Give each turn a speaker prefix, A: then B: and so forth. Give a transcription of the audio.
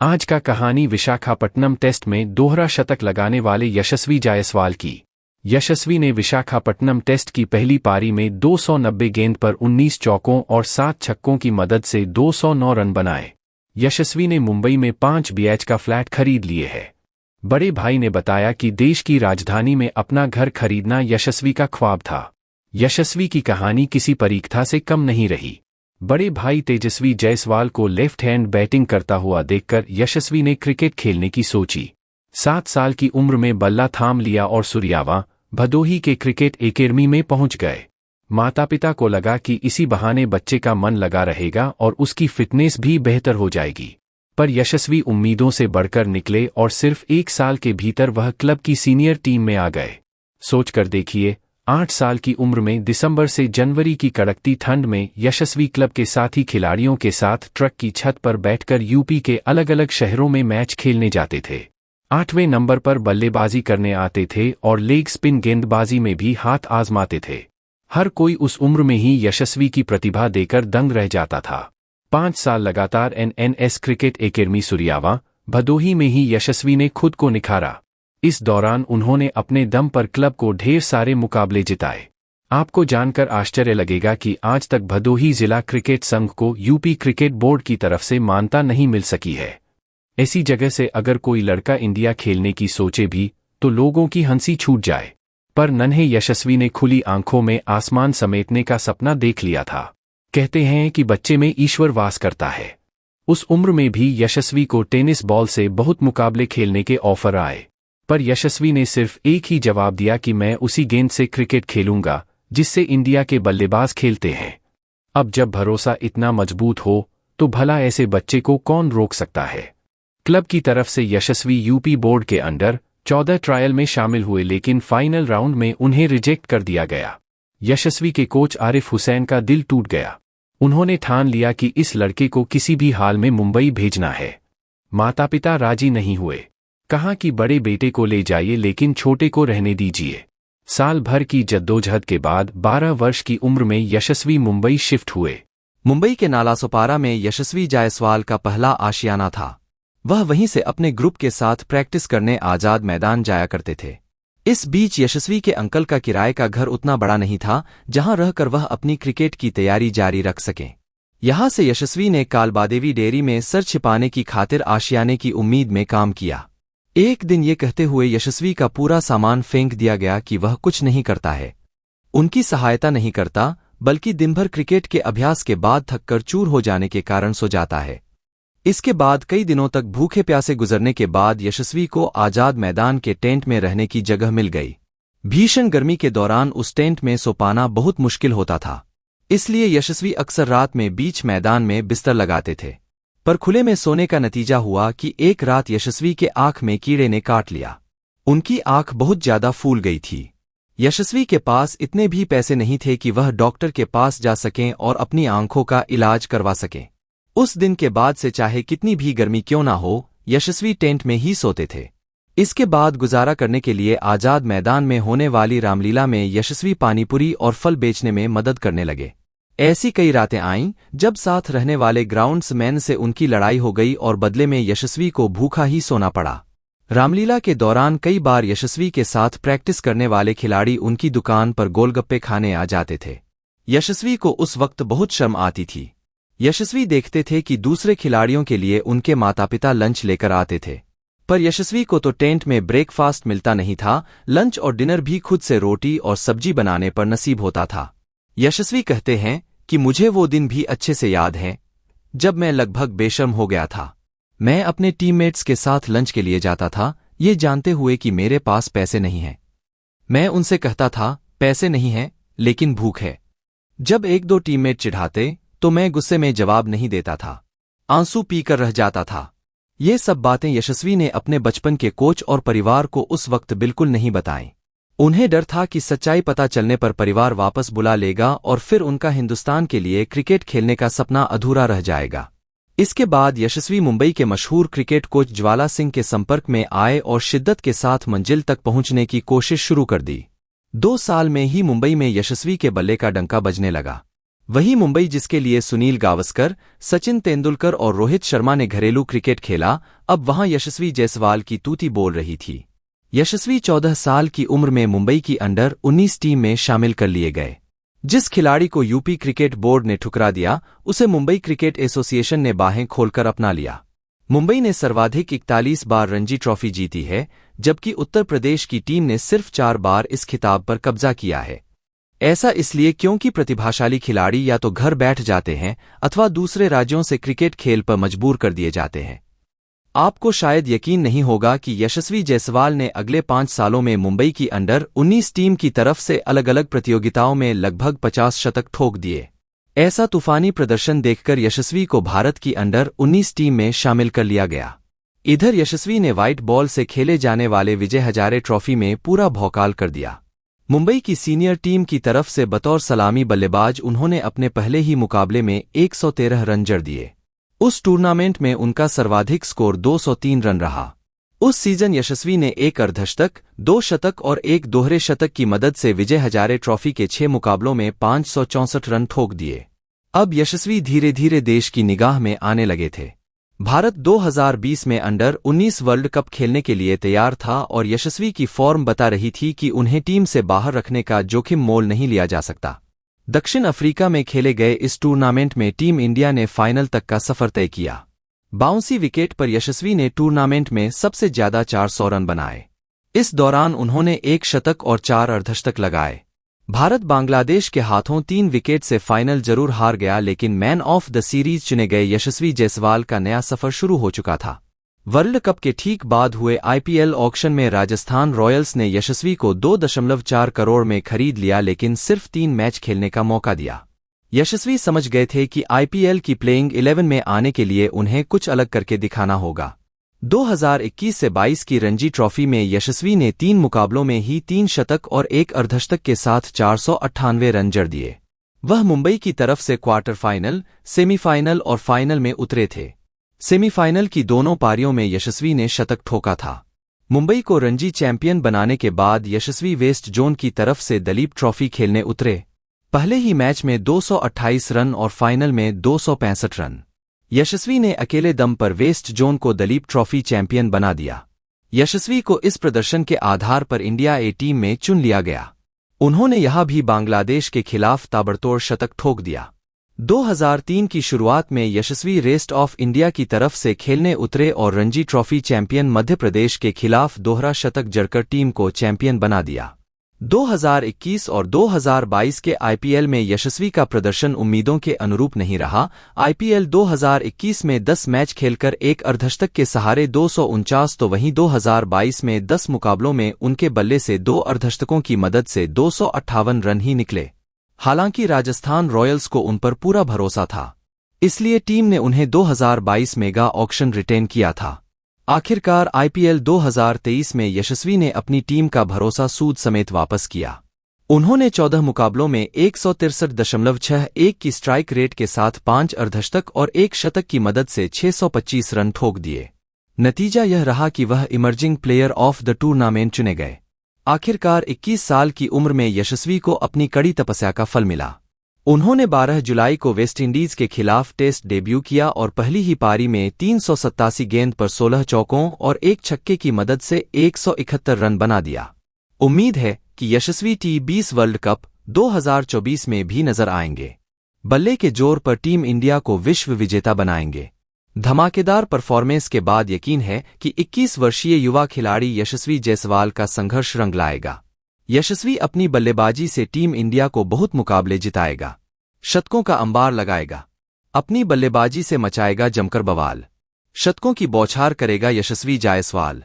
A: आज का कहानी विशाखापट्टनम टेस्ट में दोहरा शतक लगाने वाले यशस्वी जायसवाल की। यशस्वी ने विशाखापट्टनम टेस्ट की पहली पारी में 290 गेंद पर 19 चौकों और 7 छक्कों की मदद से 209 रन बनाए। यशस्वी ने मुंबई में 5 बीएच का फ्लैट खरीद लिए है। बड़े भाई ने बताया कि देश की राजधानी में अपना घर खरीदना यशस्वी का ख्वाब था। यशस्वी की कहानी किसी परीक्षा से कम नहीं रही। बड़े भाई तेजस्वी जायसवाल को लेफ्ट हैंड बैटिंग करता हुआ देखकर यशस्वी ने क्रिकेट खेलने की सोची। 7 साल की उम्र में बल्ला थाम लिया और सूर्यावा, भदोही के क्रिकेट एकेडमी में पहुंच गए। माता पिता को लगा कि इसी बहाने बच्चे का मन लगा रहेगा और उसकी फिटनेस भी बेहतर हो जाएगी। पर यशस्वी उम्मीदों से बढ़कर निकले और सिर्फ 1 साल के भीतर वह क्लब की सीनियर टीम में आ गए। सोचकर देखिए, 8 साल की उम्र में दिसंबर से जनवरी की कड़कती ठंड में यशस्वी क्लब के साथी खिलाड़ियों के साथ ट्रक की छत पर बैठकर यूपी के अलग अलग शहरों में मैच खेलने जाते थे। 8वें नंबर पर बल्लेबाजी करने आते थे और लेग स्पिन गेंदबाजी में भी हाथ आजमाते थे। हर कोई उस उम्र में ही यशस्वी की प्रतिभा देकर दंग रह जाता था। 5 साल लगातार एनएनएस क्रिकेट एकेडमी सूर्यावा, भदोही में ही यशस्वी ने खुद को निखारा। इस दौरान उन्होंने अपने दम पर क्लब को ढेर सारे मुकाबले जिताए। आपको जानकर आश्चर्य लगेगा कि आज तक भदोही जिला क्रिकेट संघ को यूपी क्रिकेट बोर्ड की तरफ से मान्यता नहीं मिल सकी है। ऐसी जगह से अगर कोई लड़का इंडिया खेलने की सोचे भी तो लोगों की हंसी छूट जाए। पर नन्हे यशस्वी ने खुली आंखों में आसमान समेटने का सपना देख लिया था। कहते हैं कि बच्चे में ईश्वर वास करता है। उस उम्र में भी यशस्वी को टेनिस बॉल से बहुत मुकाबले खेलने के ऑफर आए, पर यशस्वी ने सिर्फ एक ही जवाब दिया कि मैं उसी गेंद से क्रिकेट खेलूंगा जिससे इंडिया के बल्लेबाज खेलते हैं। अब जब भरोसा इतना मजबूत हो तो भला ऐसे बच्चे को कौन रोक सकता है। क्लब की तरफ से यशस्वी यूपी बोर्ड के अंडर 14 ट्रायल में शामिल हुए, लेकिन फाइनल राउंड में उन्हें रिजेक्ट कर दिया गया। यशस्वी के कोच आरिफ हुसैन का दिल टूट गया। उन्होंने ठान लिया कि इस लड़के को किसी भी हाल में मुंबई भेजना है। माता पिता राजी नहीं हुए। कहा कि बड़े बेटे को ले जाइए लेकिन छोटे को रहने दीजिए। साल भर की जद्दोजहद के बाद 12 वर्ष की उम्र में यशस्वी मुंबई शिफ्ट हुए।
B: मुंबई के नालासोपारा में यशस्वी जायसवाल का पहला आशियाना था। वह वहीं से अपने ग्रुप के साथ प्रैक्टिस करने आजाद मैदान जाया करते थे। इस बीच यशस्वी के अंकल का किराए का घर उतना बड़ा नहीं था जहां रहकर वह अपनी क्रिकेट की तैयारी जारी रख सकें। यहां से यशस्वी ने कालबादेवी डेयरी में सर छिपाने की खातिर आशियाने की उम्मीद में काम किया। एक दिन ये कहते हुए यशस्वी का पूरा सामान फेंक दिया गया कि वह कुछ नहीं करता है, उनकी सहायता नहीं करता, बल्कि दिन भर क्रिकेट के अभ्यास के बाद थककर चूर हो जाने के कारण सो जाता है। इसके बाद कई दिनों तक भूखे प्यासे गुजरने के बाद यशस्वी को आजाद मैदान के टेंट में रहने की जगह मिल गई। भीषण गर्मी के दौरान उस टेंट में सो पाना बहुत मुश्किल होता था, इसलिए यशस्वी अक्सर रात में बीच मैदान में बिस्तर लगाते थे। पर खुले में सोने का नतीजा हुआ कि एक रात यशस्वी के आंख में कीड़े ने काट लिया। उनकी आंख बहुत ज्यादा फूल गई थी। यशस्वी के पास इतने भी पैसे नहीं थे कि वह डॉक्टर के पास जा सकें और अपनी आंखों का इलाज करवा सकें। उस दिन के बाद से चाहे कितनी भी गर्मी क्यों ना हो, यशस्वी टेंट में ही सोते थे। इसके बाद गुजारा करने के लिए आजाद मैदान में होने वाली रामलीला में यशस्वी पानीपुरी और फल बेचने में मदद करने लगे। ऐसी कई रातें आईं जब साथ रहने वाले ग्राउंड्समैन से उनकी लड़ाई हो गई और बदले में यशस्वी को भूखा ही सोना पड़ा। रामलीला के दौरान कई बार यशस्वी के साथ प्रैक्टिस करने वाले खिलाड़ी उनकी दुकान पर गोलगप्पे खाने आ जाते थे। यशस्वी को उस वक्त बहुत शर्म आती थी। यशस्वी देखते थे कि दूसरे खिलाड़ियों के लिए उनके माता पिता लंच लेकर आते थे, पर यशस्वी को तो टेंट में ब्रेकफास्ट मिलता नहीं था। लंच और डिनर भी खुद से रोटी और सब्जी बनाने पर नसीब होता था। यशस्वी कहते हैं कि मुझे वो दिन भी अच्छे से याद है जब मैं लगभग बेशर्म हो गया था। मैं अपने टीममेट्स के साथ लंच के लिए जाता था, ये जानते हुए कि मेरे पास पैसे नहीं हैं। मैं उनसे कहता था, पैसे नहीं हैं लेकिन भूख है। जब 1-2 टीममेट चिढ़ाते तो मैं गुस्से में जवाब नहीं देता था, आंसू पीकर रह जाता था। ये सब बातें यशस्वी ने अपने बचपन के कोच और परिवार को उस वक्त बिल्कुल नहीं बताईं। उन्हें डर था कि सच्चाई पता चलने पर परिवार वापस बुला लेगा और फिर उनका हिंदुस्तान के लिए क्रिकेट खेलने का सपना अधूरा रह जाएगा। इसके बाद यशस्वी मुंबई के मशहूर क्रिकेट कोच ज्वाला सिंह के संपर्क में आए और शिद्दत के साथ मंजिल तक पहुंचने की कोशिश शुरू कर दी। 2 साल में ही मुंबई में यशस्वी के बल्ले का डंका बजने लगा। वही मुंबई, जिसके लिए सुनील गावस्कर, सचिन तेंदुलकर और रोहित शर्मा ने घरेलू क्रिकेट खेला, अब वहां यशस्वी जायसवाल की तूती बोल रही थी। यशस्वी 14 साल की उम्र में मुंबई की अंडर 19 टीम में शामिल कर लिए गए। जिस खिलाड़ी को यूपी क्रिकेट बोर्ड ने ठुकरा दिया, उसे मुंबई क्रिकेट एसोसिएशन ने बाहें खोलकर अपना लिया। मुंबई ने सर्वाधिक 41 बार रणजी ट्रॉफी जीती है, जबकि उत्तर प्रदेश की टीम ने सिर्फ 4 बार इस खिताब पर कब्जा किया है। ऐसा इसलिए क्योंकि प्रतिभाशाली खिलाड़ी या तो घर बैठ जाते हैं अथवा दूसरे राज्यों से क्रिकेट खेल पर मजबूर कर दिए जाते हैं। आपको शायद यकीन नहीं होगा कि यशस्वी जायसवाल ने अगले 5 सालों में मुंबई की अंडर 19 टीम की तरफ से अलग अलग प्रतियोगिताओं में लगभग 50 शतक ठोक दिए। ऐसा तूफानी प्रदर्शन देखकर यशस्वी को भारत की अंडर 19 टीम में शामिल कर लिया गया। इधर यशस्वी ने व्हाइट बॉल से खेले जाने वाले विजय हजारे ट्रॉफी में पूरा भौकाल कर दिया। मुंबई की सीनियर टीम की तरफ से बतौर सलामी बल्लेबाज उन्होंने अपने पहले ही मुकाबले में 113 रन जड़ दिए। उस टूर्नामेंट में उनका सर्वाधिक स्कोर 203 रन रहा। उस सीजन यशस्वी ने 1 अर्धशतक, 2 शतक और 1 दोहरे शतक की मदद से विजय हजारे ट्रॉफी के 6 मुकाबलों में 564 रन ठोक दिए। अब यशस्वी धीरे धीरे देश की निगाह में आने लगे थे। भारत 2020 में अंडर 19 वर्ल्ड कप खेलने के लिए तैयार था और यशस्वी की फॉर्म बता रही थी कि उन्हें टीम से बाहर रखने का जोखिम मोल नहीं लिया जा सकता। दक्षिण अफ्रीका में खेले गए इस टूर्नामेंट में टीम इंडिया ने फाइनल तक का सफर तय किया। बाउंसी विकेट पर यशस्वी ने टूर्नामेंट में सबसे ज्यादा 400 रन बनाए। इस दौरान उन्होंने 1 शतक और 4 अर्धशतक लगाए। भारत बांग्लादेश के हाथों 3 विकेट से फाइनल जरूर हार गया, लेकिन मैन ऑफ द सीरीज चुने गए यशस्वी जायसवाल का नया सफर शुरू हो चुका था। वर्ल्ड कप के ठीक बाद हुए आईपीएल ऑक्शन में राजस्थान रॉयल्स ने यशस्वी को 2.4 करोड़ में खरीद लिया, लेकिन सिर्फ 3 मैच खेलने का मौका दिया। यशस्वी समझ गए थे कि आईपीएल की प्लेइंग 11 में आने के लिए उन्हें कुछ अलग करके दिखाना होगा। 2021 से 22 की रणजी ट्रॉफी में यशस्वी ने 3 मुकाबलों में ही 3 शतक और 1 अर्धशतक के साथ 498 रन जड़ दिए। वह मुंबई की तरफ से क्वार्टर फाइनल, सेमीफाइनल और फाइनल में उतरे थे। सेमीफाइनल की दोनों पारियों में यशस्वी ने शतक ठोका था। मुंबई को रणजी चैंपियन बनाने के बाद यशस्वी वेस्ट जोन की तरफ से दलीप ट्रॉफी खेलने उतरे। पहले ही मैच में 228 रन और फाइनल में 265 रन। यशस्वी ने अकेले दम पर वेस्ट जोन को दलीप ट्रॉफी चैंपियन बना दिया। यशस्वी को इस प्रदर्शन के आधार पर इंडिया ए टीम में चुन लिया गया। उन्होंने यहां भी बांग्लादेश के खिलाफ ताबड़तोड़ शतक ठोक दिया। 2003 की शुरुआत में यशस्वी रेस्ट ऑफ इंडिया की तरफ से खेलने उतरे और रणजी ट्रॉफी चैंपियन मध्य प्रदेश के खिलाफ दोहरा शतक जड़कर टीम को चैंपियन बना दिया। 2021 और 2022 के आईपीएल में यशस्वी का प्रदर्शन उम्मीदों के अनुरूप नहीं रहा। आईपीएल 2021 में 10 मैच खेलकर 1 अर्धशतक के सहारे 249, तो वहीं 2022 में 10 मुकाबलों में उनके बल्ले से 2 अर्धशतकों की मदद से 258 रन ही निकले। हालांकि राजस्थान रॉयल्स को उन पर पूरा भरोसा था, इसलिए टीम ने उन्हें 2022 मेगा ऑक्शन रिटेन किया था। आखिरकार आईपीएल 2023 में यशस्वी ने अपनी टीम का भरोसा सूद समेत वापस किया। उन्होंने 14 मुकाबलों में 163.61 की स्ट्राइक रेट के साथ 5 अर्धशतक और 1 शतक की मदद से 625 रन ठोक दिए। नतीजा यह रहा कि वह emerging player of the tournament चुने गए। आखिरकार 21 साल की उम्र में यशस्वी को अपनी कड़ी तपस्या का फल मिला। उन्होंने 12 जुलाई को वेस्टइंडीज के खिलाफ टेस्ट डेब्यू किया और पहली ही पारी में 387 गेंद पर 16 चौकों और 1 छक्के की मदद से 171 रन बना दिया। उम्मीद है कि यशस्वी T20 वर्ल्ड कप 2024 में भी नजर आएंगे। बल्ले के जोर पर टीम इंडिया को विश्व विजेता बनाएंगे। धमाकेदार परफॉर्मेंस के बाद यकीन है कि 21 वर्षीय युवा खिलाड़ी यशस्वी जायसवाल का संघर्ष रंग लाएगा। यशस्वी अपनी बल्लेबाजी से टीम इंडिया को बहुत मुकाबले जिताएगा, शतकों का अंबार लगाएगा, अपनी बल्लेबाजी से मचाएगा जमकर बवाल। शतकों की बौछार करेगा यशस्वी जायसवाल।